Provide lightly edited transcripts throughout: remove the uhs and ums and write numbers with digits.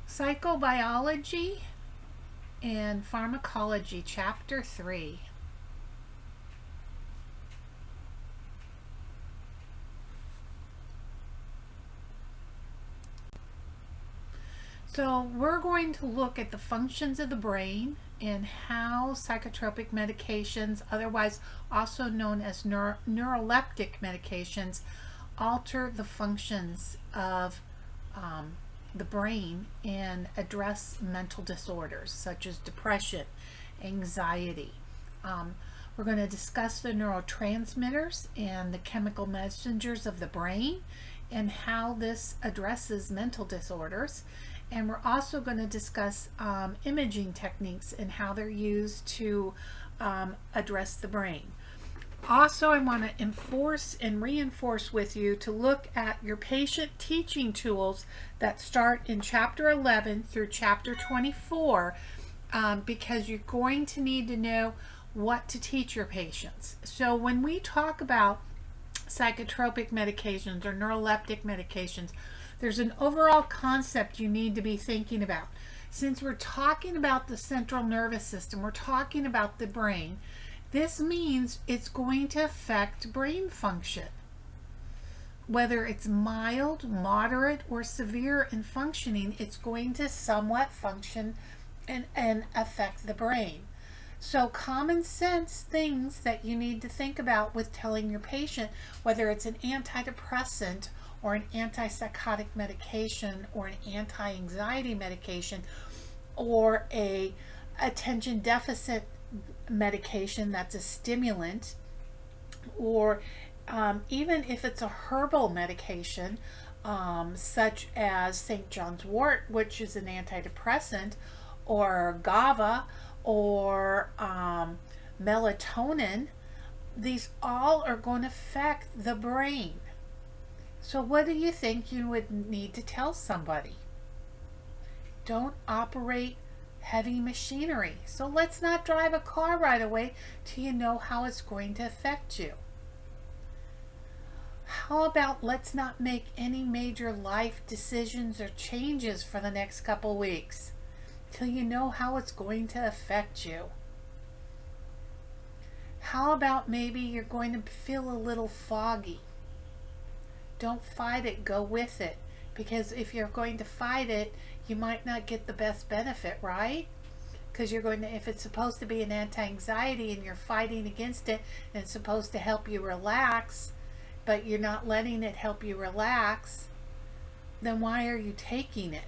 Psychobiology and Pharmacology, Chapter 3. So we're going to look at the functions of the brain and how psychotropic medications, otherwise also known as neuroleptic medications, alter the functions of the brain and address mental disorders such as depression, anxiety. We're going to discuss the neurotransmitters and the chemical messengers of the brain and how this addresses mental disorders. And we're also going to discuss imaging techniques and how they're used to address the brain. Also, I want to enforce and reinforce with you to look at your patient teaching tools that start in Chapter 11 through Chapter 24 because you're going to need to know what to teach your patients. So when we talk about psychotropic medications or neuroleptic medications, there's an overall concept you need to be thinking about. Since we're talking about the central nervous system, we're talking about the brain, this means it's going to affect brain function. Whether it's mild, moderate, or severe in functioning, it's going to somewhat function and affect the brain. So common sense things that you need to think about with telling your patient, whether it's an antidepressant or an antipsychotic medication or an anti-anxiety medication or a attention deficit medication that's a stimulant, or even if it's a herbal medication such as St. John's wort, which is an antidepressant, or GABA, or melatonin, these all are going to affect the brain. So what do you think you would need to tell somebody? Don't operate heavy machinery. So let's not drive a car right away till you know how it's going to affect you. How about let's not make any major life decisions or changes for the next couple weeks till you know how it's going to affect you? How about maybe you're going to feel a little foggy? Don't fight it, go with it. Because if you're going to fight it, you might not get the best benefit, right? Because you're going to, if it's supposed to be an anti-anxiety and you're fighting against it and it's supposed to help you relax, but you're not letting it help you relax, then why are you taking it?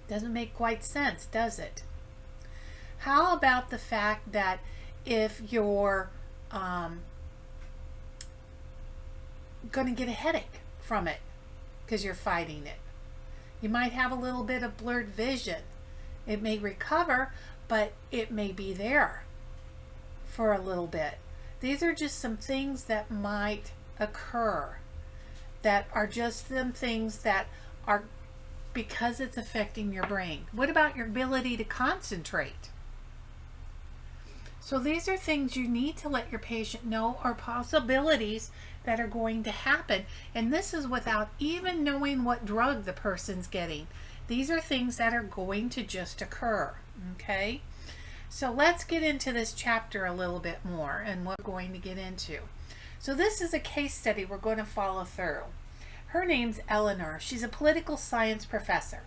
Doesn't make quite sense, does it? How about the fact that if you're going to get a headache from it because you're fighting it, you might have a little bit of blurred vision. It may recover, but it may be there for a little bit. These are just some things that might occur that are just some things that are because it's affecting your brain. What about your ability to concentrate? So these are things you need to let your patient know are possibilities that are going to happen. And this is without even knowing what drug the person's getting. These are things that are going to just occur. Okay? So let's get into this chapter a little bit more and what we're going to get into. So this is a case study we're going to follow through. Her name's Eleanor. She's a political science professor.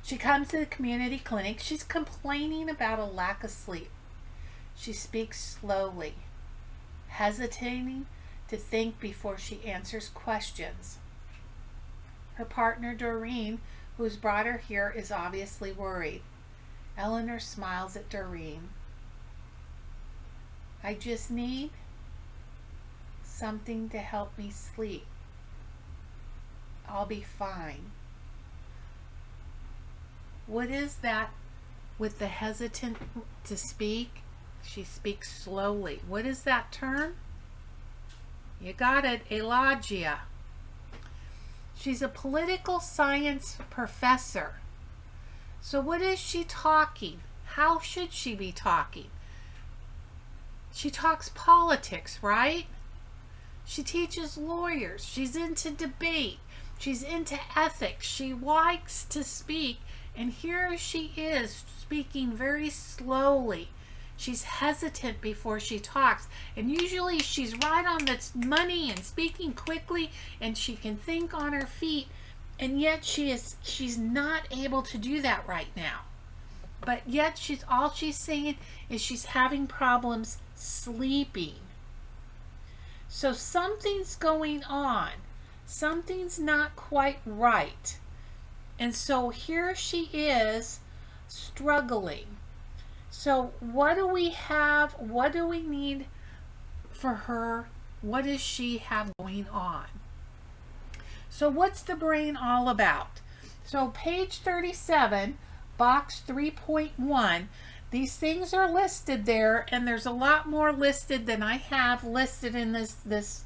She comes to the community clinic. She's complaining about a lack of sleep. She speaks slowly, hesitating to think before she answers questions. Her partner, Doreen, who's brought her here, is obviously worried. Eleanor smiles at Doreen. I just need something to help me sleep. I'll be fine. What is that with the hesitant to speak? She speaks slowly. What is that term? You got it, elagia. She's a political science professor. So what is she talking? How should she be talking? She talks politics, right? She teaches lawyers. She's into debate. She's into ethics. She likes to speak. And here she is speaking very slowly. She's hesitant before she talks. And usually she's right on the money and speaking quickly, and she can think on her feet. And yet she's not able to do that right now. But yet all she's saying is she's having problems sleeping. So something's going on. Something's not quite right. And so here she is struggling. So what do we have? What do we need for her? What does she have going on? So what's the brain all about? So page 37, box 3.1, these things are listed there, and there's a lot more listed than I have listed in this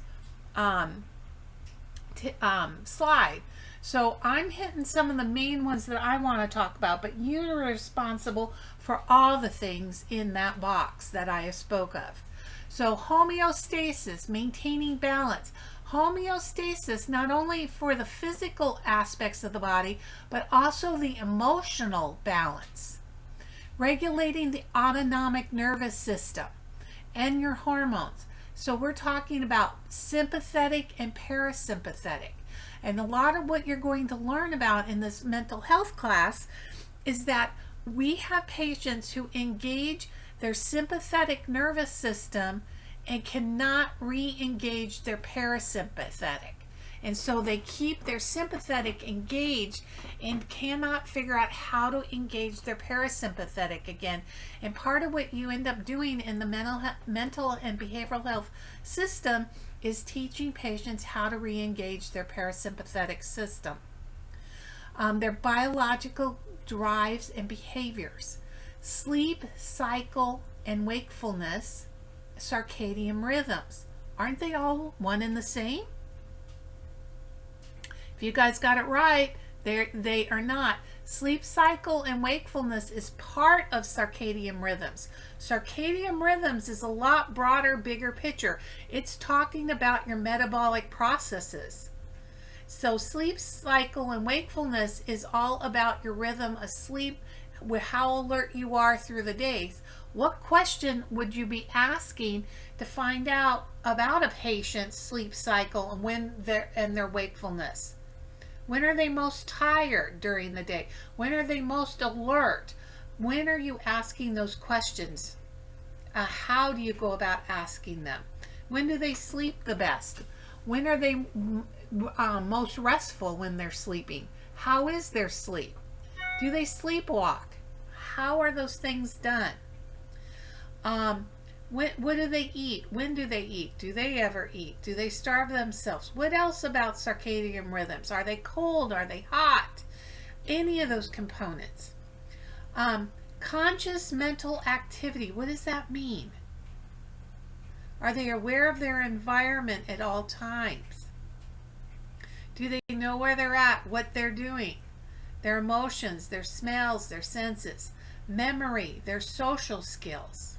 slide. So I'm hitting some of the main ones that I want to talk about, but you're responsible for all the things in that box that I spoke of. So homeostasis, maintaining balance. Homeostasis, not only for the physical aspects of the body, but also the emotional balance. Regulating the autonomic nervous system and your hormones. So we're talking about sympathetic and parasympathetic. And a lot of what you're going to learn about in this mental health class is that we have patients who engage their sympathetic nervous system and cannot re-engage their parasympathetic. And so they keep their sympathetic engaged and cannot figure out how to engage their parasympathetic again. And part of what you end up doing in the mental and behavioral health system is teaching patients how to re-engage their parasympathetic system. Their biological drives and behaviors. Sleep, cycle, and wakefulness, circadian rhythms. Aren't they all one and the same? If you guys got it right, they are not. Sleep cycle and wakefulness is part of circadian rhythms. Circadian rhythms is a lot broader, bigger picture. It's talking about your metabolic processes. So sleep cycle and wakefulness is all about your rhythm of sleep, with how alert you are through the days. What question would you be asking to find out about a patient's sleep cycle and when their wakefulness? When are they most tired during the day? When are they most alert? When are you asking those questions? How do you go about asking them? When do they sleep the best? When are they most restful when they're sleeping? How is their sleep? Do they sleepwalk? How are those things done? What do they eat? When do they eat? Do they ever eat? Do they starve themselves? What else about circadian rhythms? Are they cold? Are they hot? Any of those components. Conscious mental activity. What does that mean? Are they aware of their environment at all times? Do they know where they're at, what they're doing? Their emotions, their smells, their senses, memory, their social skills.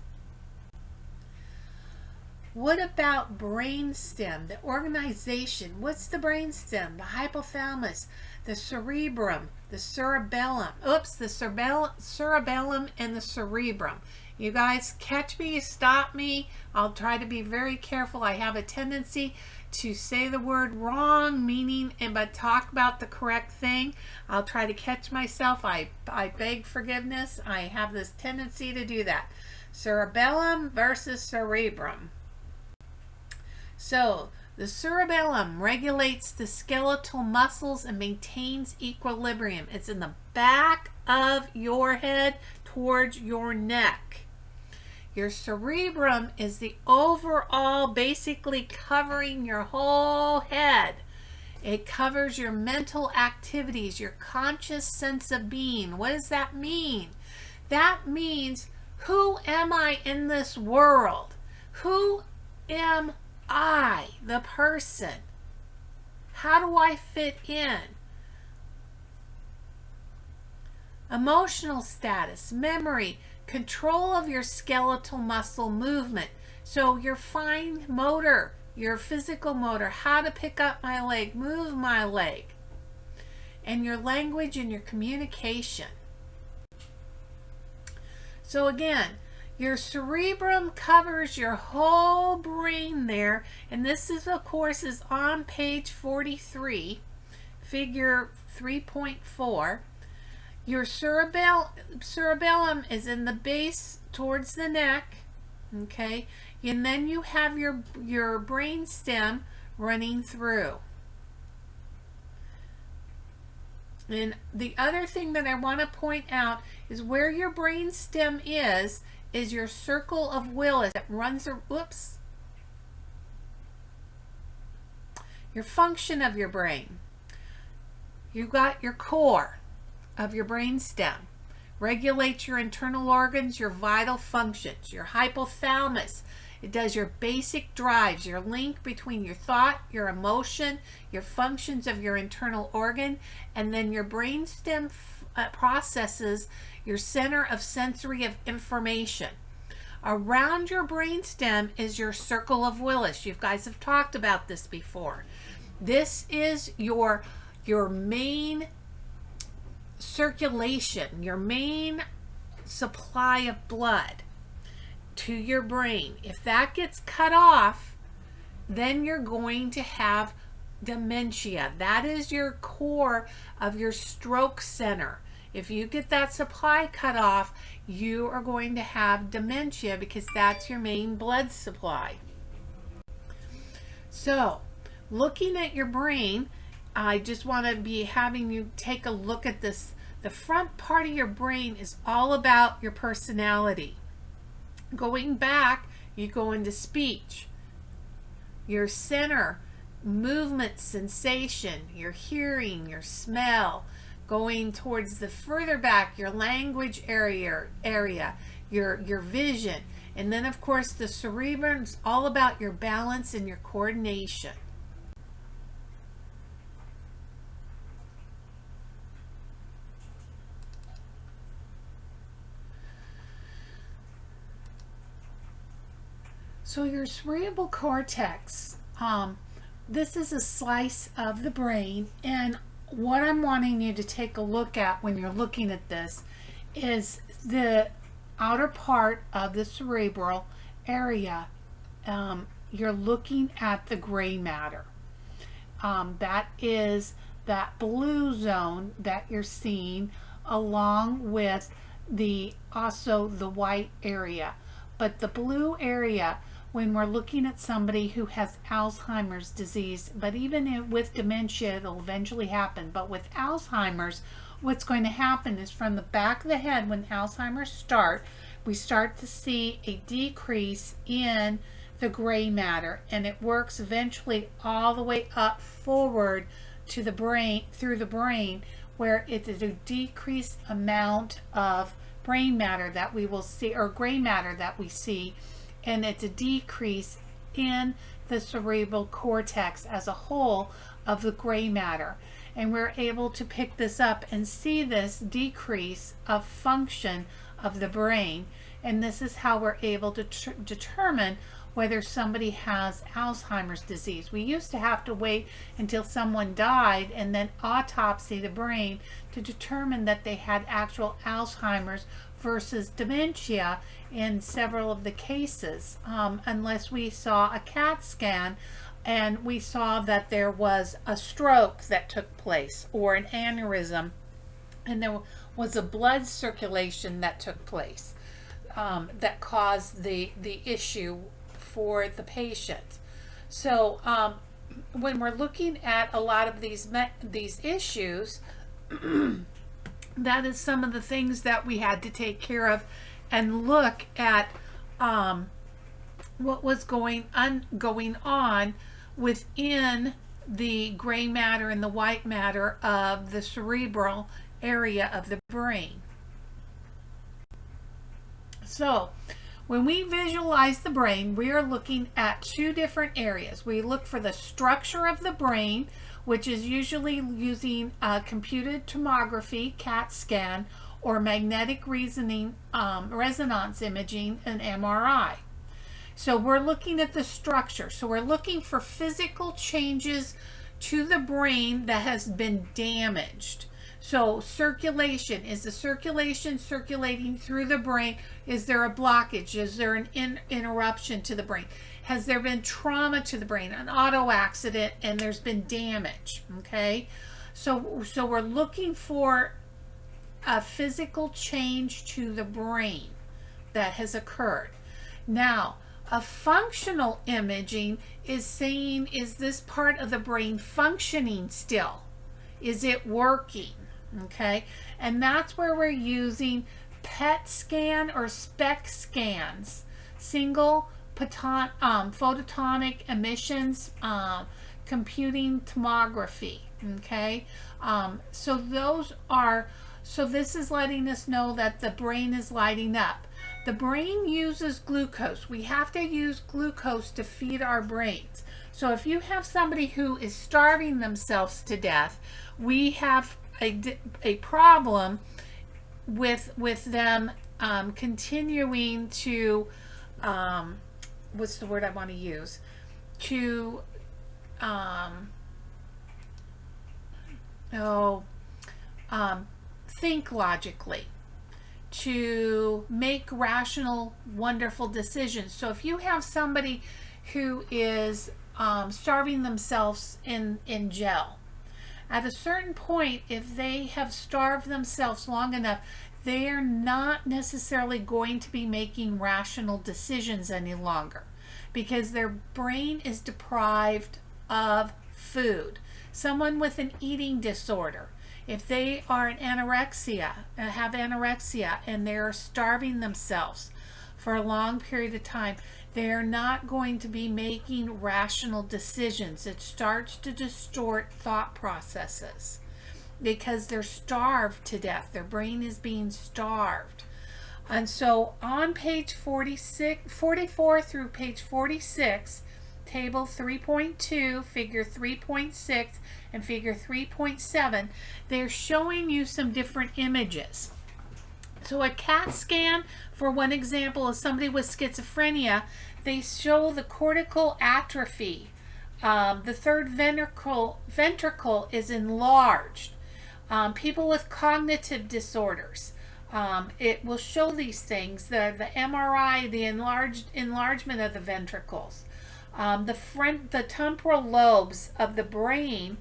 What about brainstem, the organization? What's the brainstem? The hypothalamus, the cerebrum, the cerebellum. Oops, the cerebellum and the cerebrum. You guys catch me, stop me. I'll try to be very careful. I have a tendency to say the word wrong, but talk about the correct thing. I'll try to catch myself. I beg forgiveness. I have this tendency to do that. Cerebellum versus cerebrum. So the cerebellum regulates the skeletal muscles and maintains equilibrium. It's in the back of your head towards your neck. Your cerebrum is the overall, basically covering your whole head. It covers your mental activities, your conscious sense of being. What does that mean? That means, who am I in this world? Who am I, the person? How do I fit in? Emotional status, memory, control of your skeletal muscle movement. So your fine motor, your physical motor, how to pick up my leg, move my leg, and your language and your communication. So again, your cerebrum covers your whole brain there, and this is, of course, is on page 43, figure 3.4. Your cerebellum is in the base towards the neck, okay, and then you have your brain stem running through. And the other thing that I want to point out is where your brain stem is your circle of Willis that runs, whoops, your function of your brain. You've got your core of your brain stem, regulates your internal organs, your vital functions. Your hypothalamus, it does your basic drives, your link between your thought, your emotion, your functions of your internal organ, and then your brain stem processes your center of sensory of information. Around your brain stem is your circle of Willis. You guys have talked about this before. This is your main circulation, your main supply of blood to your brain. If that gets cut off, then you're going to have dementia. That is your core of your stroke center. If you get that supply cut off, you are going to have dementia because that's your main blood supply. So, looking at your brain, I just want to be having you take a look at this. The front part of your brain is all about your personality. Going back, you go into speech, your center, movement, sensation, your hearing, your smell. Going towards the further back, your language area, your vision. And then, of course, the cerebrum is all about your balance and your coordination. So your cerebral cortex, this is a slice of the brain, and what I'm wanting you to take a look at when you're looking at this is the outer part of the cerebral area. You're looking at the gray matter. That is that blue zone that you're seeing, along with also the white area. But the blue area, when we're looking at somebody who has Alzheimer's disease, but even with dementia, it'll eventually happen. But with Alzheimer's, what's going to happen is from the back of the head, when Alzheimer's we start to see a decrease in the gray matter, and it works eventually all the way up forward to the brain, through the brain, where it is a decreased amount of brain matter that we will see, or gray matter that we see, and it's a decrease in the cerebral cortex as a whole of the gray matter. And we're able to pick this up and see this decrease of function of the brain, and this is how we're able to determine whether somebody has Alzheimer's disease. We used to have to wait until someone died and then autopsy the brain to determine that they had actual Alzheimer's versus dementia in several of the cases, unless we saw a CAT scan and we saw that there was a stroke that took place or an aneurysm and there was a blood circulation that took place that caused the issue for the patient. So when we're looking at a lot of these issues, that is some of the things that we had to take care of and look at what was going on within the gray matter and the white matter of the cerebral area of the brain. So when we visualize the brain, we are looking at two different areas. We look for the structure of the brain, which is usually using computed tomography, CAT scan, or magnetic resonance imaging, an MRI. So we're looking at the structure. So we're looking for physical changes to the brain that has been damaged. So circulation, is the circulation circulating through the brain? Is there a blockage? Is there an interruption to the brain? Has there been trauma to the brain, an auto accident, and there's been damage? Okay, so we're looking for a physical change to the brain that has occurred. Now, a functional imaging is saying, is this part of the brain functioning still? Is it working? Okay, and that's where we're using PET scan or SPECT scans, single photonic emissions, computing tomography. Okay, so this is letting us know that the brain is lighting up. The brain uses glucose. We have to use glucose to feed our brains. So if you have somebody who is starving themselves to death, we have a problem with them continuing to, what's the word I want to use? To, think logically, to make rational, wonderful decisions. So if you have somebody who is starving themselves in jail, at a certain point, if they have starved themselves long enough, they are not necessarily going to be making rational decisions any longer because their brain is deprived of food. Someone with an eating disorder, if they are have anorexia and they're starving themselves for a long period of time, they're not going to be making rational decisions. It starts to distort thought processes because they're starved to death. Their brain is being starved. And so on page 44 through page 46, table 3.2, figure 3.6, and figure 3.7, they're showing you some different images. So a CAT scan, for one example, of somebody with schizophrenia, they show the cortical atrophy. The third ventricle is enlarged. People with cognitive disorders, it will show these things. The MRI, the enlargement of the ventricles. The temporal lobes of the brain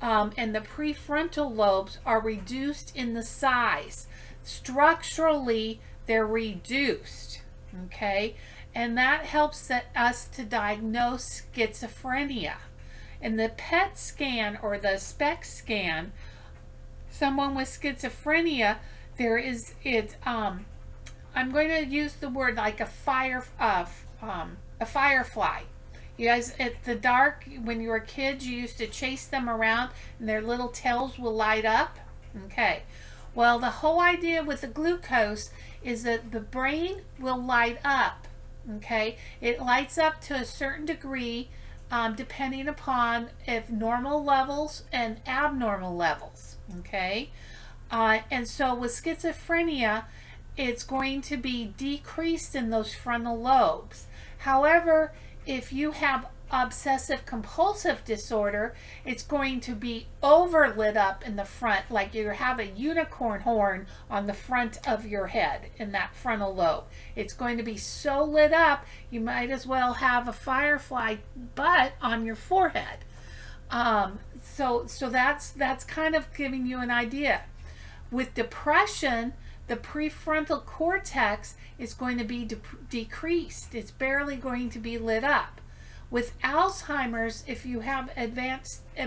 and the prefrontal lobes are reduced in the size. Structurally, they're reduced, okay? And that helps us to diagnose schizophrenia. In the PET scan or the SPECT scan, someone with schizophrenia, I'm going to use the word like a firefly. You guys, at the dark, when you were kids, you used to chase them around and their little tails will light up. Okay. Well, the whole idea with the glucose is that the brain will light up. Okay. It lights up to a certain degree depending upon if normal levels and abnormal levels. Okay. And so with schizophrenia, it's going to be decreased in those frontal lobes. However, if you have obsessive compulsive disorder, it's going to be over lit up in the front, like you have a unicorn horn on the front of your head in that frontal lobe. It's going to be so lit up, you might as well have a firefly butt on your forehead. So that's kind of giving you an idea. With depression, the prefrontal cortex is going to be decreased. It's barely going to be lit up. With Alzheimer's, if you have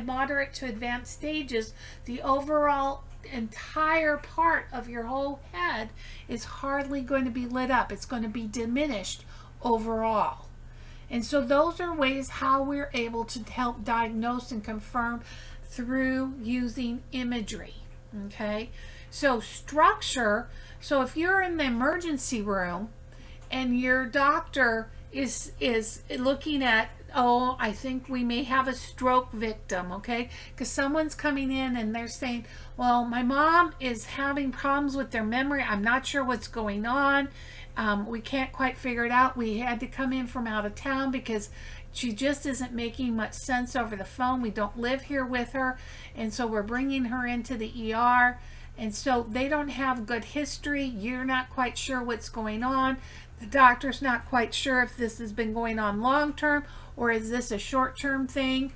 moderate to advanced stages, the overall entire part of your whole head is hardly going to be lit up. It's going to be diminished overall. And so those are ways how we're able to help diagnose and confirm through using imagery. Okay, so structure. So if you're in the emergency room and your doctor is looking at oh, I think we may have a stroke victim, okay? Because someone's coming in and they're saying, well, my mom is having problems with their memory. I'm not sure what's going on. We can't quite figure it out. We had to come in from out of town because she just isn't making much sense over the phone. We don't live here with her, and so we're bringing her into the ER. And so they don't have good history. You're not quite sure what's going on. The doctor's not quite sure if this has been going on long term or is this a short term thing.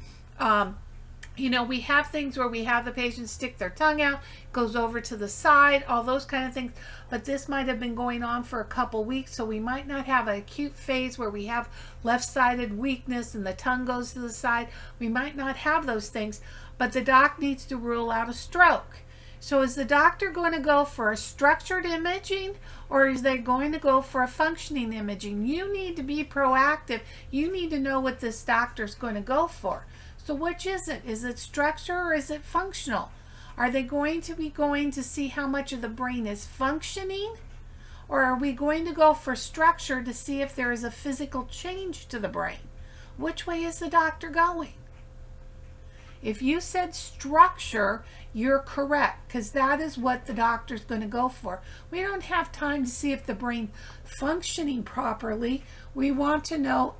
You know, we have things where we have the patient stick their tongue out, goes over to the side, all those kind of things. But this might have been going on for a couple weeks, so we might not have an acute phase where we have left-sided weakness and the tongue goes to the side. We might not have those things, but the doc needs to rule out a stroke. So is the doctor going to go for a structured imaging, or is they going to go for a functioning imaging? You need to be proactive. You need to know what this doctor's going to go for. So which is it? Is it structure or is it functional? Are they going to see how much of the brain is functioning? Or are we going to go for structure to see if there is a physical change to the brain? Which way is the doctor going? If you said structure, you're correct, because that is what the doctor's going to go for. We don't have time to see if the brain functioning properly. We want to know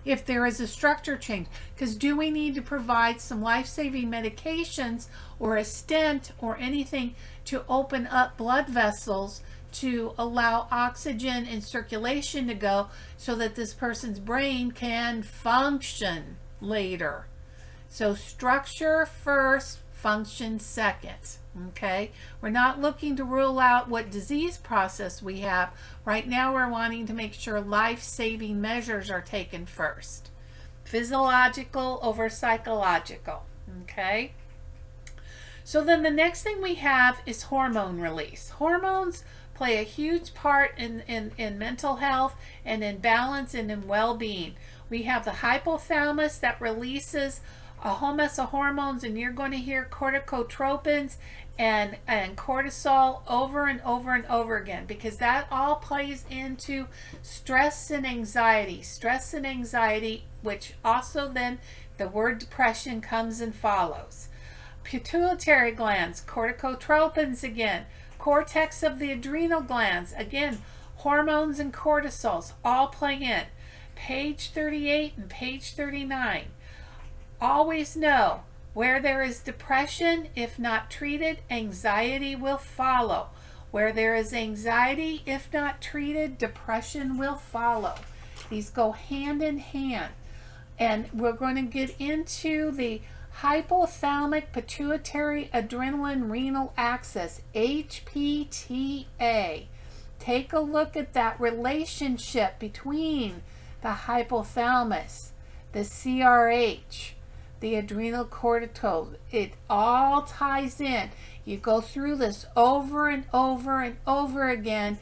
if there is a structure change, because do we need to provide some life-saving medications or a stent or anything to open up blood vessels to allow oxygen and circulation to go so that this person's brain can function later. So structure first, function second, okay? We're not looking to rule out what disease process we have. Right now we're wanting to make sure life-saving measures are taken first. Physiological over psychological, okay? So then the next thing we have is hormone release. Hormones play a huge part in mental health and in balance and in well-being. We have the hypothalamus that releases a whole mess of hormones, and you're going to hear corticotropins and cortisol over and over and over again, because that all plays into stress and anxiety. Stress and anxiety, which also then the word depression comes and follows. Pituitary glands, corticotropins again. Cortex of the adrenal glands, again, hormones and cortisols all play in. Page 38 and page 39. Always know, where there is depression, if not treated, anxiety will follow. Where there is anxiety, if not treated, depression will follow. These go hand in hand. And we're going to get into the hypothalamic pituitary adrenaline renal axis, HPTA. Take a look at that relationship between the hypothalamus, the CRH, the adrenal cortical. It all ties in. You go through this over and over and over again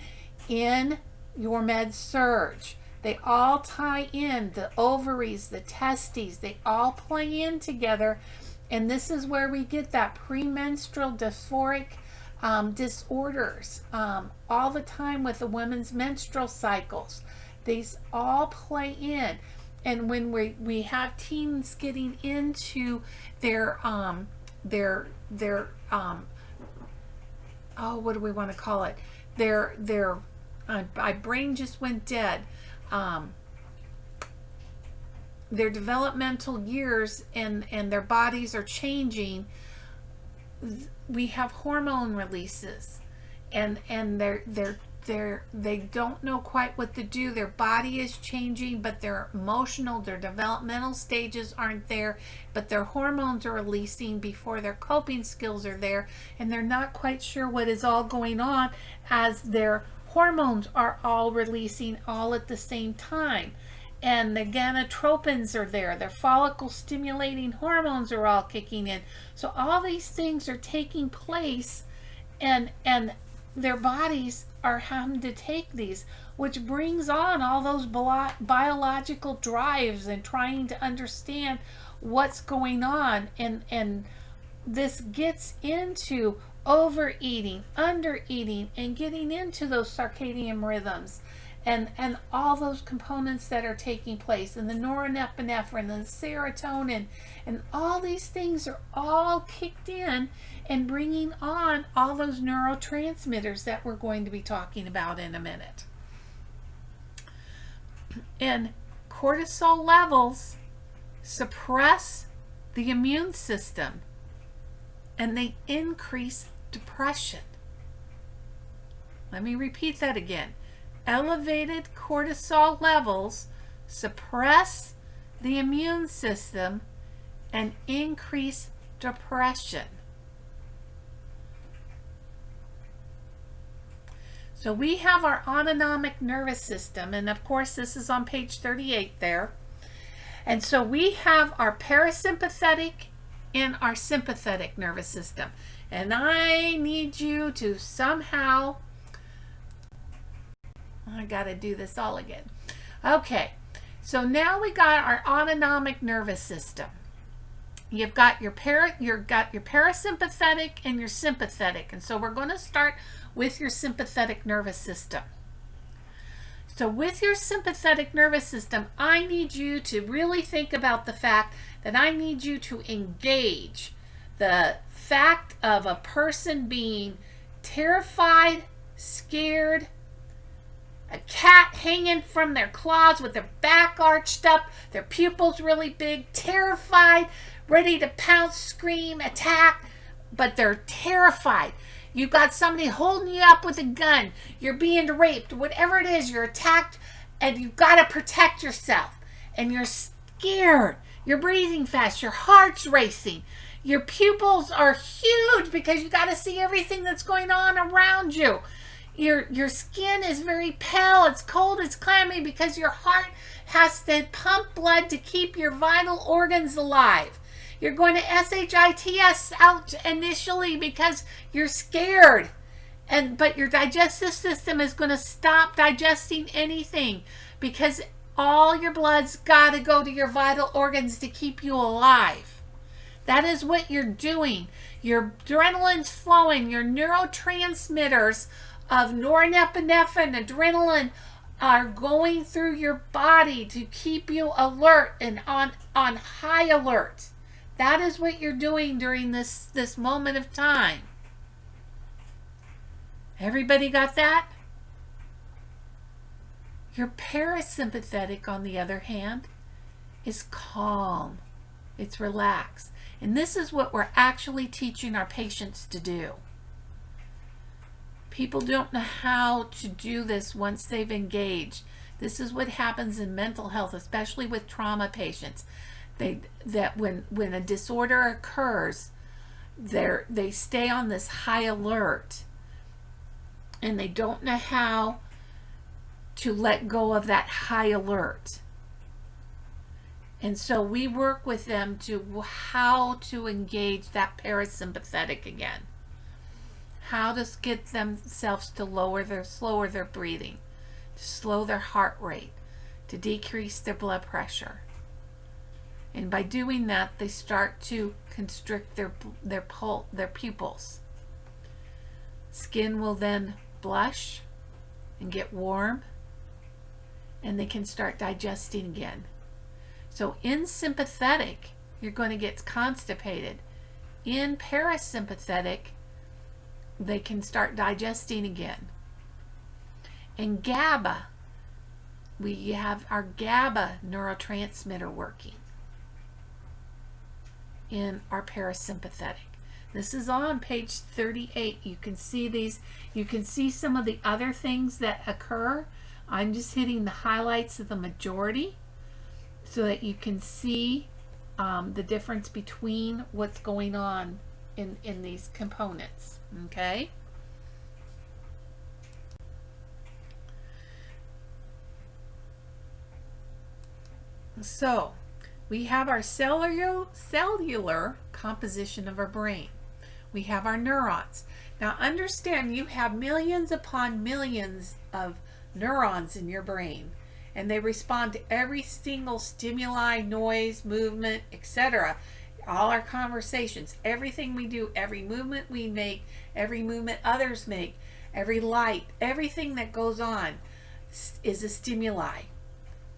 in your med surge. They all tie in. The ovaries, the testes, they all play in together. And this is where we get that premenstrual dysphoric disorders all the time with the women's menstrual cycles. These all play in. And when we have teens getting into their oh, what do we want to call it? My brain just went dead. Their developmental years and their bodies are changing. We have hormone releases, and they don't know quite what to do. Their body is changing, but their emotional, their developmental stages aren't there, but their hormones are releasing before their coping skills are there, and they're not quite sure what is all going on as their hormones are all releasing all at the same time. And the gonadotropins are there. Their follicle stimulating hormones are all kicking in. So all these things are taking place, and their bodies are having to take these, which brings on all those biological drives and trying to understand what's going on, and this gets into overeating, undereating, and getting into those circadian rhythms. and all those components that are taking place, and the norepinephrine and the serotonin, and all these things are all kicked in and bringing on all those neurotransmitters that we're going to be talking about in a minute. And cortisol levels suppress the immune system and they increase depression. Let me repeat that again. Elevated cortisol levels suppress the immune system and increase depression. So we have our autonomic nervous system, and of course this is on page 38 there. And so we have our parasympathetic and our sympathetic nervous system. And I need you to somehow, I gotta do this all again. Okay, so now we got our autonomic nervous system. You've got your parasympathetic and your sympathetic. And so we're going to start with your sympathetic nervous system. So with your sympathetic nervous system, I need you to really think about the fact that I need you to engage the fact of a person being terrified, scared, a cat hanging from their claws with their back arched up, their pupils really big, terrified, ready to pounce, scream, attack, but they're terrified. You've got somebody holding you up with a gun. You're being raped. Whatever it is, you're attacked, and you've got to protect yourself. And you're scared. You're breathing fast. Your heart's racing. Your pupils are huge because you got to see everything that's going on around you. Your skin is very pale. It's cold. It's clammy because your heart has to pump blood to keep your vital organs alive. You're going to SHITS out initially because you're scared. But your digestive system is going to stop digesting anything because all your blood's got to go to your vital organs to keep you alive. That is what you're doing. Your adrenaline's flowing. Your neurotransmitters of norepinephrine, adrenaline are going through your body to keep you alert and on high alert. That is what you're doing during this moment of time. Everybody got that? Your parasympathetic, on the other hand, is calm. It's relaxed. And this is what we're actually teaching our patients to do. People don't know how to do this once they've engaged. This is what happens in mental health, especially with trauma patients. That when a disorder occurs, they stay on this high alert and they don't know how to let go of that high alert. And so we work with them to how to engage that parasympathetic again. How to get themselves to slower their breathing, to slow their heart rate, to decrease their blood pressure. And by doing that, they start to constrict their pupils. Skin will then blush and get warm, and they can start digesting again. So in sympathetic, you're going to get constipated. In parasympathetic, they can start digesting again. In GABA, we have our GABA neurotransmitter working in our parasympathetic. This is on page 38. You can see these. You can see some of the other things that occur. I'm just hitting the highlights of the majority so that you can see the difference between what's going on in these components. Okay? So we have our cellular composition of our brain. We have our neurons. Now understand, you have millions upon millions of neurons in your brain, and they respond to every single stimuli, noise, movement, etc. All our conversations, everything we do, every movement we make, every movement others make, every light, everything that goes on. is a stimuli.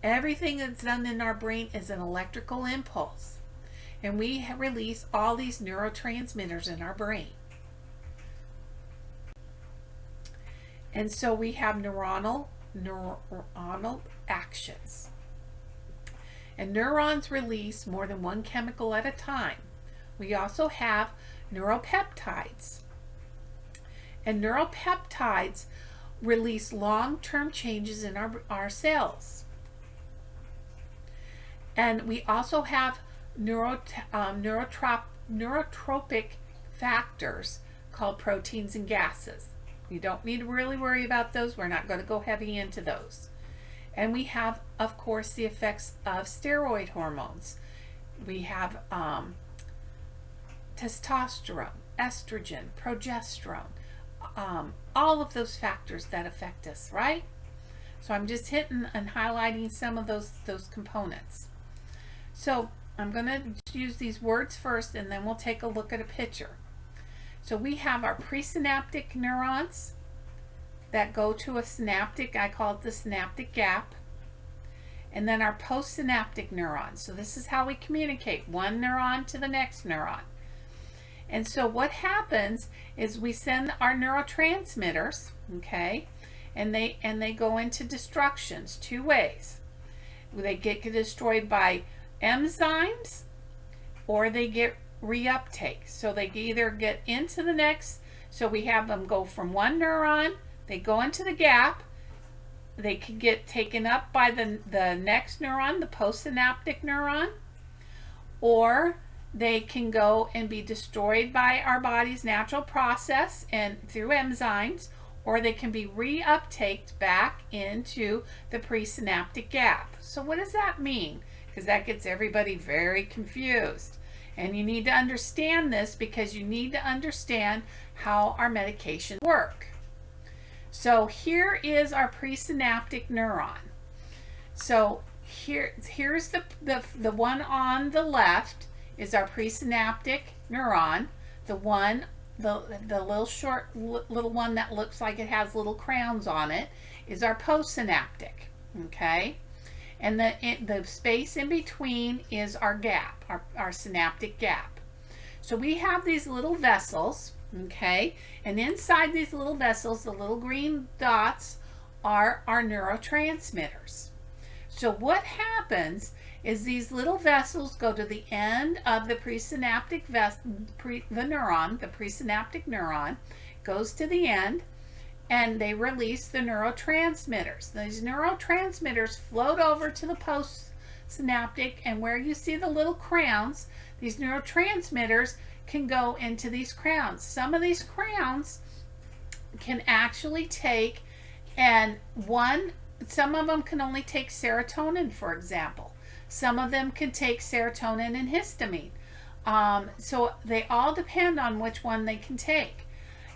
Everything that's done in our brain is an electrical impulse. And we release all these neurotransmitters in our brain. And so we have neuronal actions. And neurons release more than one chemical at a time. We also have neuropeptides. And neuropeptides release long-term changes in our cells. And we also have neurotropic factors called proteins and gases. You don't need to really worry about those. We're not going to go heavy into those. And we have, of course, the effects of steroid hormones. We have testosterone, estrogen, progesterone, all of those factors that affect us, right? So I'm just hitting and highlighting some of those components. So I'm going to use these words first, and then we'll take a look at a picture. So we have our presynaptic neurons that go to a synaptic, I call it the synaptic gap, and then our postsynaptic neurons. So this is how we communicate, one neuron to the next neuron. And so what happens is we send our neurotransmitters, okay, and they go into destructions two ways. They get destroyed by enzymes, or they get reuptake. So they either get into the next, so we have them go from one neuron, they go into the gap, they can get taken up by the next neuron, the postsynaptic neuron, or they can go and be destroyed by our body's natural process and through enzymes, or they can be reuptaked back into the presynaptic gap. So what does that mean? Because that gets everybody very confused. And you need to understand this because you need to understand how our medications work. So here is our presynaptic neuron. So here's the one on the left is our presynaptic neuron. The little short little one that looks like it has little crowns on it is our postsynaptic, okay? And the space in between is our gap, our synaptic gap. So we have these little vessels, okay? And inside these little vessels, the little green dots are our neurotransmitters. So what happens is these little vessels go to the end of the presynaptic neuron, the presynaptic neuron, goes to the end, and they release the neurotransmitters. These neurotransmitters float over to the postsynaptic, and where you see the little crowns, these neurotransmitters can go into these crowns. Some of these crowns can actually take, some of them can only take serotonin, for example. Some of them can take serotonin and histamine. So they all depend on which one they can take.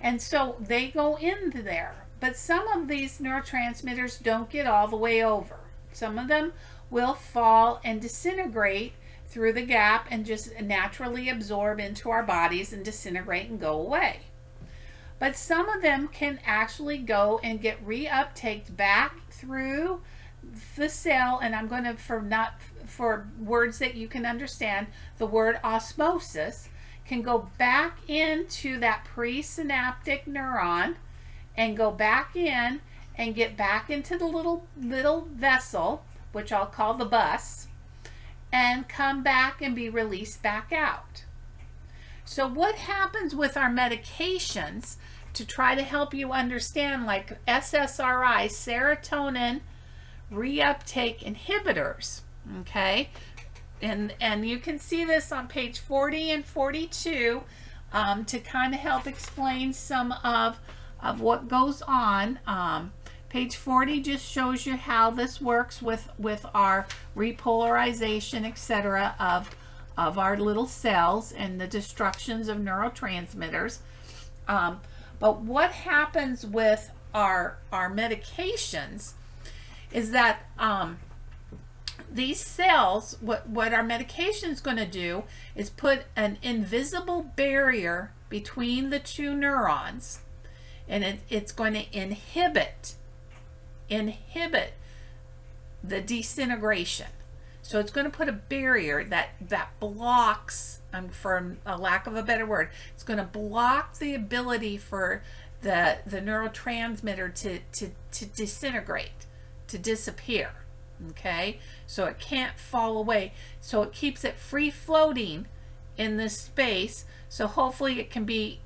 And so they go into there. But some of these neurotransmitters don't get all the way over. Some of them will fall and disintegrate through the gap and just naturally absorb into our bodies and disintegrate and go away. But some of them can actually go and get reuptaked back through the cell, and I'm going to, for words that you can understand, the word osmosis, can go back into that presynaptic neuron and go back in and get back into the little vessel, which I'll call the bus, and come back and be released back out. So what happens with our medications to try to help you understand, like SSRI, serotonin reuptake inhibitors, okay? And you can see this on page 40 and 42 to kind of help explain some of what goes on. Page 40 just shows you how this works with our repolarization, etc., of our little cells and the destructions of neurotransmitters. But what happens with our medications is that these cells, what our medication is going to do is put an invisible barrier between the two neurons, and it's going to inhibit inhibit the disintegration. So it's going to put a barrier that blocks, for a lack of a better word, it's going to block the ability for the neurotransmitter to disintegrate, to disappear. Okay, so it can't fall away. So it keeps it free floating in this space. So hopefully it can be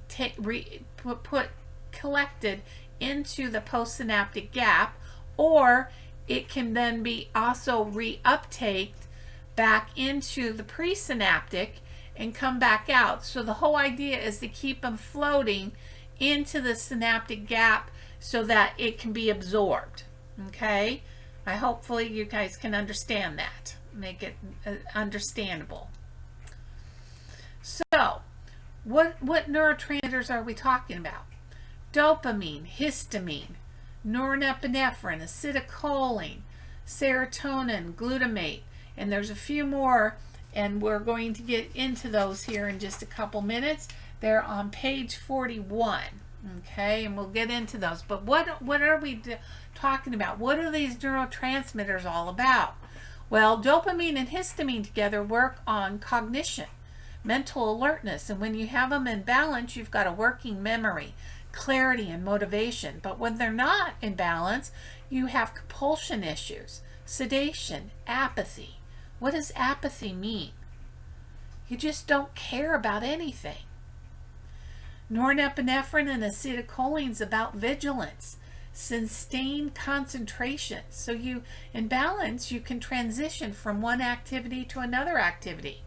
collected into the postsynaptic gap, or it can then be also reuptaked back into the presynaptic and come back out. So the whole idea is to keep them floating into the synaptic gap so that it can be absorbed. Okay, hopefully you guys can understand that, make it understandable. So what neurotransmitters are we talking about? Dopamine, histamine, norepinephrine, acetylcholine, serotonin, glutamate, and there's a few more, and we're going to get into those here in just a couple minutes. They're on page 41. Okay, and we'll get into those. But what are we talking about? What are these neurotransmitters all about? Well, dopamine and histamine together work on cognition, mental alertness, and when you have them in balance, you've got a working memory, clarity, and motivation. But when they're not in balance, you have compulsion issues, sedation, apathy. What does apathy mean? You just don't care about anything. Norepinephrine and acetylcholine is about vigilance, sustained concentration. So you, in balance, you can transition from one activity to another activity.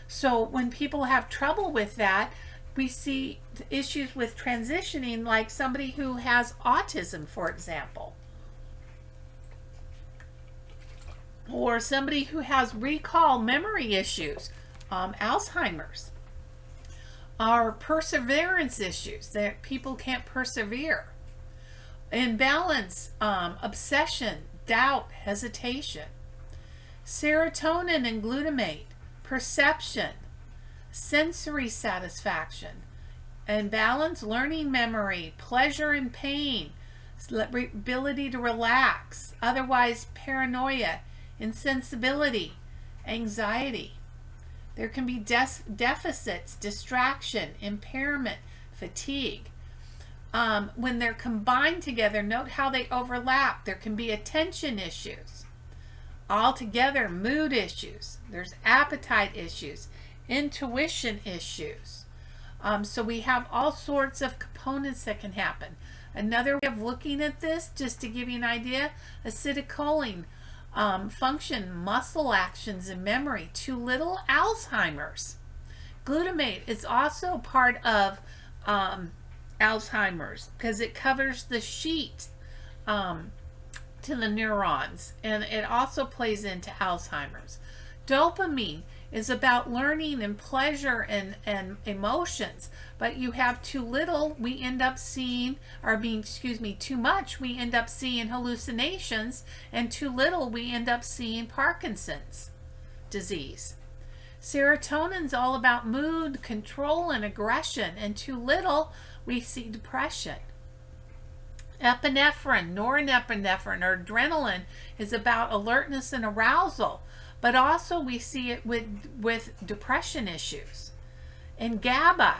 So when people have trouble with that, we see issues with transitioning, like somebody who has autism, for example, or somebody who has recall memory issues, Alzheimer's, or perseverance issues, that people can't persevere. Imbalance, obsession, doubt, hesitation. Serotonin and glutamate, perception, sensory satisfaction. Imbalance, learning memory, pleasure and pain, ability to relax, otherwise paranoia, insensibility, anxiety. There can be deficits, distraction, impairment, fatigue. When they're combined together, note how they overlap. There can be attention issues. Altogether, mood issues. There's appetite issues, intuition issues. So we have all sorts of components that can happen. Another way of looking at this, just to give you an idea, acetylcholine, function, muscle actions, and memory. Too little, Alzheimer's. Glutamate is also part of Alzheimer's because it covers the sheet to the neurons, and it also plays into Alzheimer's. Dopamine is about learning and pleasure and emotions, but you have too little, we end up seeing, or being, too much, we end up seeing hallucinations, and too little, we end up seeing Parkinson's disease. Serotonin's all about mood, control, and aggression, and too little, we see depression. Epinephrine, norepinephrine, or adrenaline is about alertness and arousal, but also we see it with depression issues. And GABA,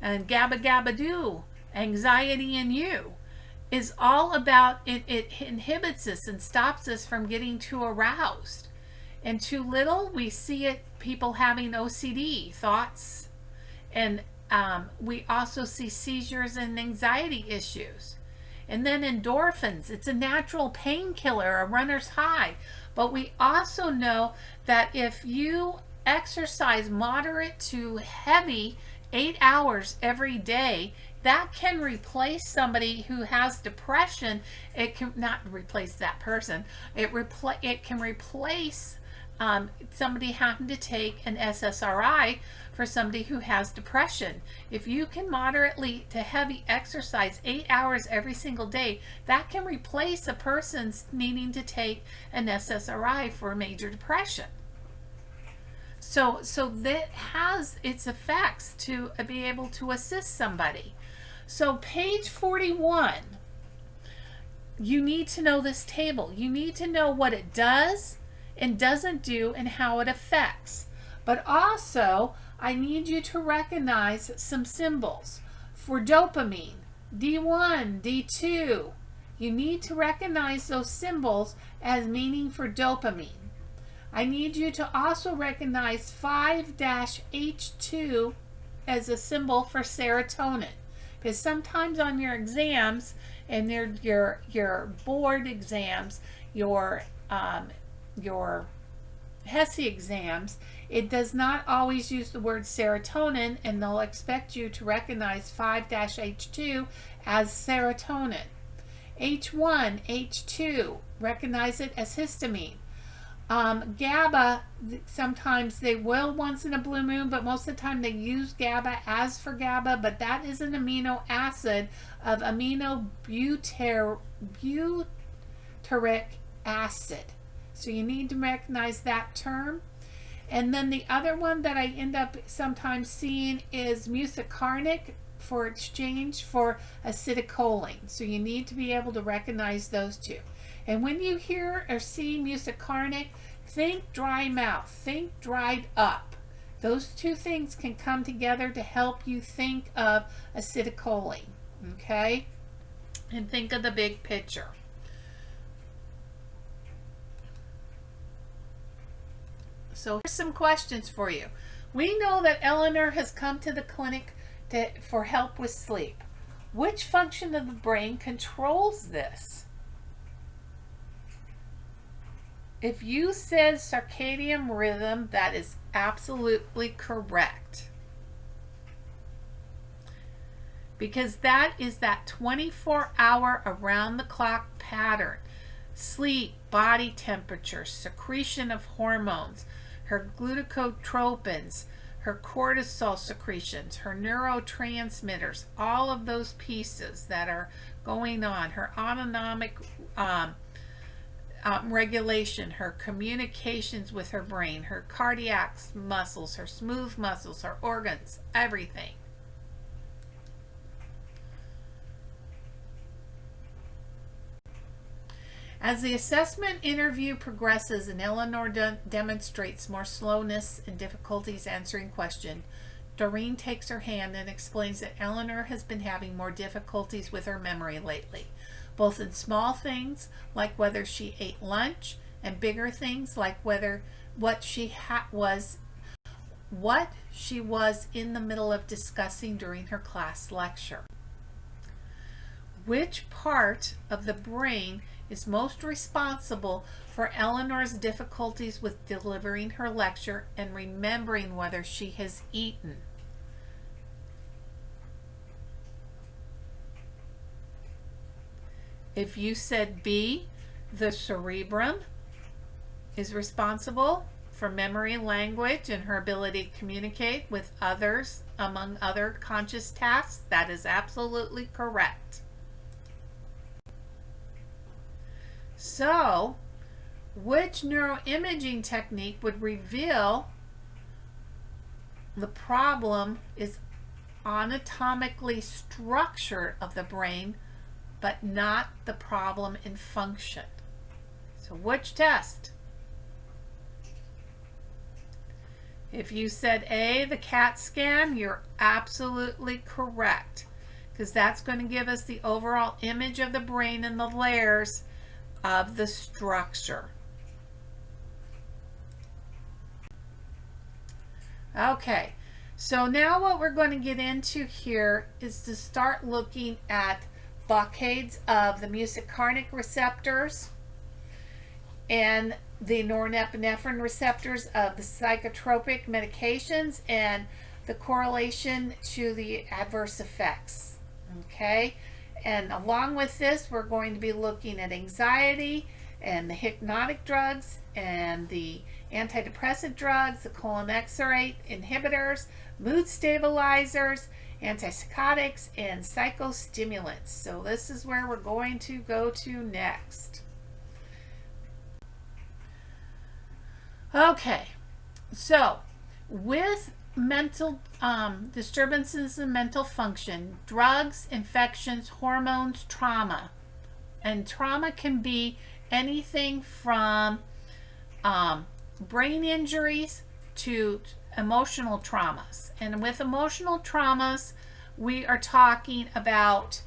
and GABA-GABA-do, anxiety in you, is all about, it inhibits us and stops us from getting too aroused. And too little, we see it, people having OCD, thoughts, and we also see seizures and anxiety issues. And then endorphins, it's a natural painkiller, a runner's high. But we also know that if you exercise moderate to heavy 8 hours every day, that can replace somebody who has depression. It can not replace that person. It can replace somebody having to take an SSRI for somebody who has depression. If you can moderately to heavy exercise 8 hours every single day, that can replace a person's needing to take an SSRI for major depression. So that has its effects to be able to assist somebody. So page 41, you need to know this table. You need to know what it does and doesn't do and how it affects. But also, I need you to recognize some symbols. For dopamine, D1, D2, you need to recognize those symbols as meaning for dopamine. I need you to also recognize 5-H2 as a symbol for serotonin. Because sometimes on your exams, and your board exams, your HESI exams, it does not always use the word serotonin, and they'll expect you to recognize 5-H2 as serotonin. H1, H2, recognize it as histamine. GABA, sometimes they will once in a blue moon, but most of the time they use GABA as for GABA, but that is an amino acid of aminobutyric acid. So you need to recognize that term. And then the other one that I end up sometimes seeing is muscarinic for exchange for acetylcholine. So you need to be able to recognize those two. And when you hear or see muscarinic, think dry mouth, think dried up. Those two things can come together to help you think of acetylcholine, okay? And think of the big picture. So here's some questions for you. We know that Eleanor has come to the clinic for help with sleep. Which function of the brain controls this? If you said circadian rhythm, that is absolutely correct. Because that is that 24-hour around-the-clock pattern. Sleep, body temperature, secretion of hormones, her glucotropins, her cortisol secretions, her neurotransmitters, all of those pieces that are going on, her autonomic regulation, her communications with her brain, her cardiac muscles, her smooth muscles, her organs, everything. As the assessment interview progresses and Eleanor demonstrates more slowness and difficulties answering questions, Doreen takes her hand and explains that Eleanor has been having more difficulties with her memory lately, both in small things like whether she ate lunch and bigger things like what she was in the middle of discussing during her class lecture. Which part of the brain is most responsible for Eleanor's difficulties with delivering her lecture and remembering whether she has eaten? If you said B, the cerebrum is responsible for memory, language, and her ability to communicate with others among other conscious tasks, that is absolutely correct. So, which neuroimaging technique would reveal the problem is anatomically structure of the brain, but not the problem in function? So which test? If you said A, the CAT scan, you're absolutely correct, because that's going to give us the overall image of the brain and the layers of the structure. Okay, so now what we're going to get into here is to start looking at blockades of the muscarinic receptors and the norepinephrine receptors of the psychotropic medications and the correlation to the adverse effects. Okay, and along with this, we're going to be looking at anxiety and the hypnotic drugs and the antidepressant drugs, the cholinesterase inhibitors, mood stabilizers, antipsychotics, and psychostimulants. So this is where we're going to go to next. Okay, so with mental disturbances in mental function, drugs, infections, hormones, trauma, And trauma can be anything from brain injuries to emotional traumas. And with emotional traumas, we are talking about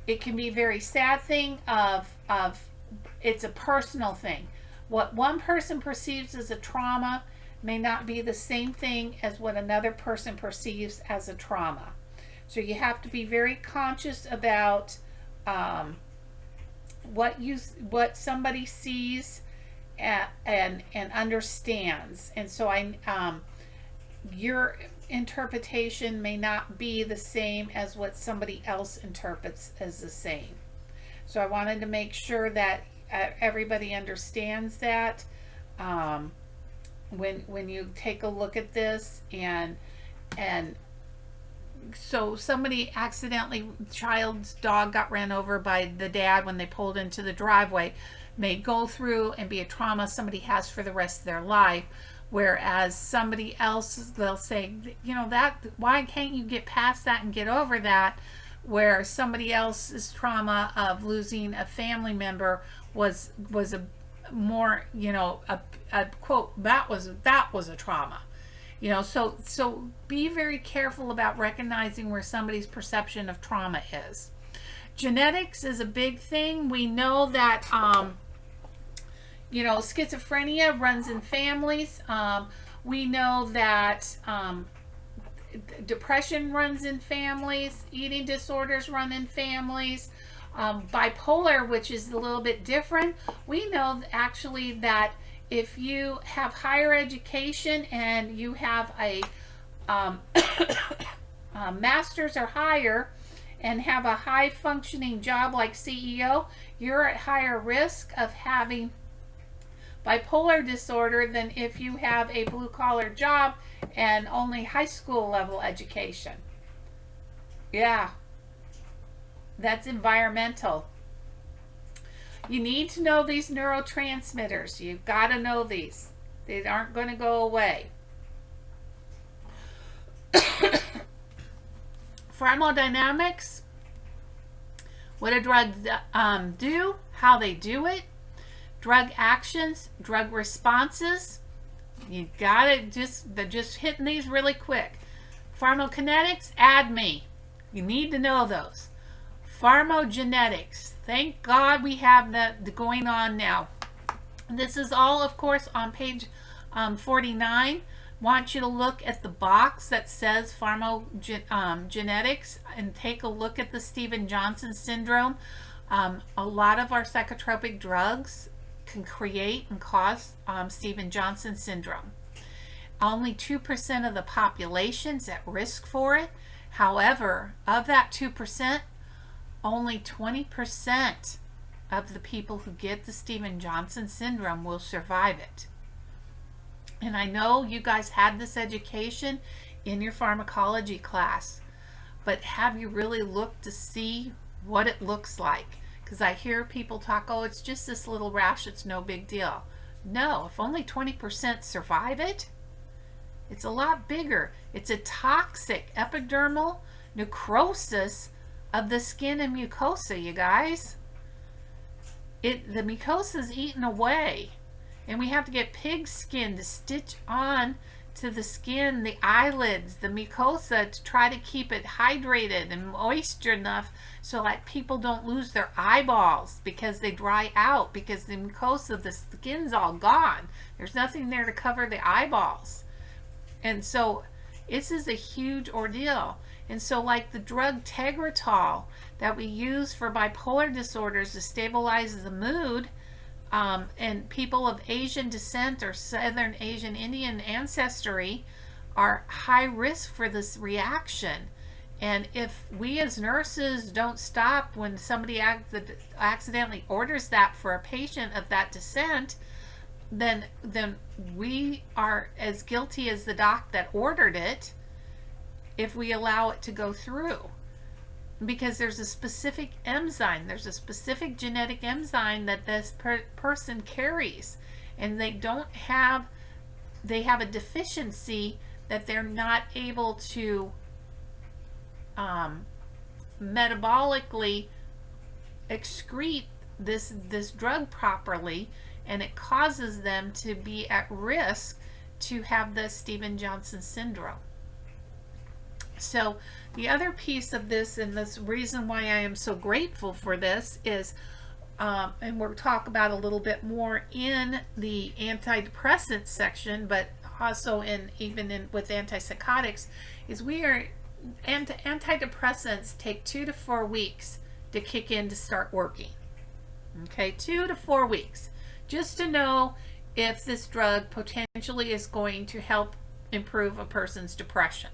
it can be a very sad thing of it's a personal thing. What one person perceives as a trauma may not be the same thing as what another person perceives as a trauma. So you have to be very conscious about what somebody sees and understands. And so your interpretation may not be the same as what somebody else interprets as the same. So I wanted to make sure that everybody understands that when you take a look at this. And so somebody accidentally, child's dog got ran over by the dad when they pulled into the driveway, may go through and be a trauma somebody has for the rest of their life. Whereas somebody else, they'll say, you know, that, why can't you get past that and get over that? Where somebody else's trauma of losing a family member was a more, you know, a quote, that was a trauma. You know, so be very careful about recognizing where somebody's perception of trauma is. Genetics is a big thing. We know that you know, schizophrenia runs in families. We know that depression runs in families. Eating disorders run in families. Bipolar, which is a little bit different. We know actually that if you have higher education and you have a master's or higher and have a high functioning job like CEO, you're at higher risk of having bipolar disorder than if you have a blue collar job and only high school level education. Yeah, that's environmental. You need to know these neurotransmitters. You've got to know these. They aren't going to go away. Pharmacodynamics. What do drugs do? How they do it. Drug actions, drug responses. You got it. Just hitting these really quick. Pharmacokinetics, add me. You need to know those. Pharmacogenetics. Thank God we have that going on now. This is all, of course, on page 49. Want you to look at the box that says pharmacogenetics and take a look at the Stevens-Johnson syndrome. A lot of our psychotropic drugs can create and cause Stevens-Johnson syndrome. Only 2% of the population is at risk for it. However, of that 2%, only 20% of the people who get the Stevens-Johnson syndrome will survive it. And I know you guys had this education in your pharmacology class, but have you really looked to see what it looks like? Because I hear people talk, oh, it's just this little rash, it's no big deal. No, if only 20% survive it, it's a lot bigger. It's a toxic epidermal necrosis of the skin and mucosa, you guys. The mucosa is eaten away, and we have to get pig skin to stitch on to the skin, the eyelids, the mucosa, to try to keep it hydrated and moisture enough so like people don't lose their eyeballs because they dry out, because the mucosa, the skin's all gone. There's nothing there to cover the eyeballs. And so this is a huge ordeal. And so like the drug Tegretol that we use for bipolar disorders to stabilize the mood, and people of Asian descent or Southern Asian Indian ancestry are high risk for this reaction. And if we as nurses don't stop when somebody accidentally orders that for a patient of that descent, then we are as guilty as the doc that ordered it if we allow it to go through. Because there's a specific enzyme, there's a specific genetic enzyme that this person carries, and they have a deficiency that they're not able to metabolically excrete this drug properly, and it causes them to be at risk to have the Stevens-Johnson syndrome. So the other piece of this, and this reason why I am so grateful for this, is and we'll talk about a little bit more in the antidepressant section, but also with antipsychotics, is antidepressants take 2 to 4 weeks to kick in to start working. Okay, 2 to 4 weeks, just to know if this drug potentially is going to help improve a person's depression.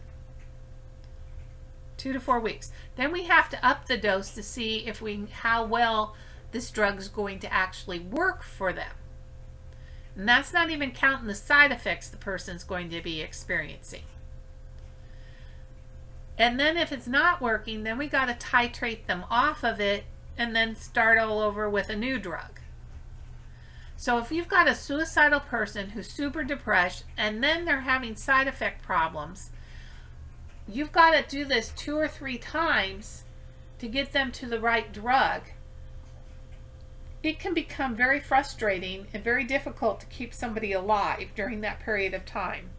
2 to 4 weeks. Then we have to up the dose to see how well this drug is going to actually work for them. And that's not even counting the side effects the person's going to be experiencing. And then if it's not working, then we got to titrate them off of it and then start all over with a new drug. So if you've got a suicidal person who's super depressed and then they're having side effect problems, you've got to do this 2 or 3 times to get them to the right drug. It can become very frustrating and very difficult to keep somebody alive during that period of time,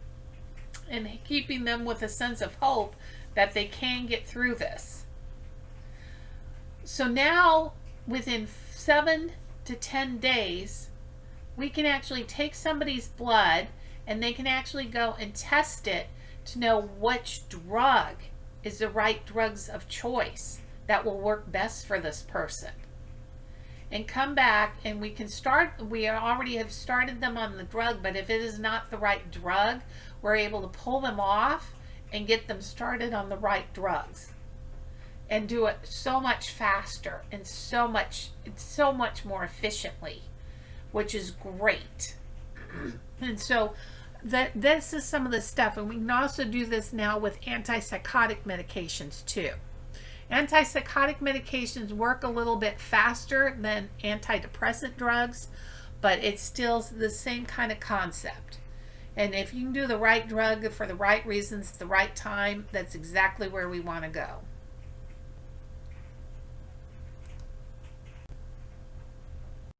and keeping them with a sense of hope that they can get through this. So now, within 7 to 10 days, we can actually take somebody's blood and they can actually go and test it to know which drug is the right drugs of choice that will work best for this person. And come back and we already have started them on the drug, but if it is not the right drug, we're able to pull them off and get them started on the right drugs. And do it so much faster and so much more efficiently, which is great. And so this is some of the stuff, and we can also do this now with antipsychotic medications too. Antipsychotic medications work a little bit faster than antidepressant drugs, but it's still the same kind of concept. And if you can do the right drug for the right reasons, the right time, that's exactly where we want to go.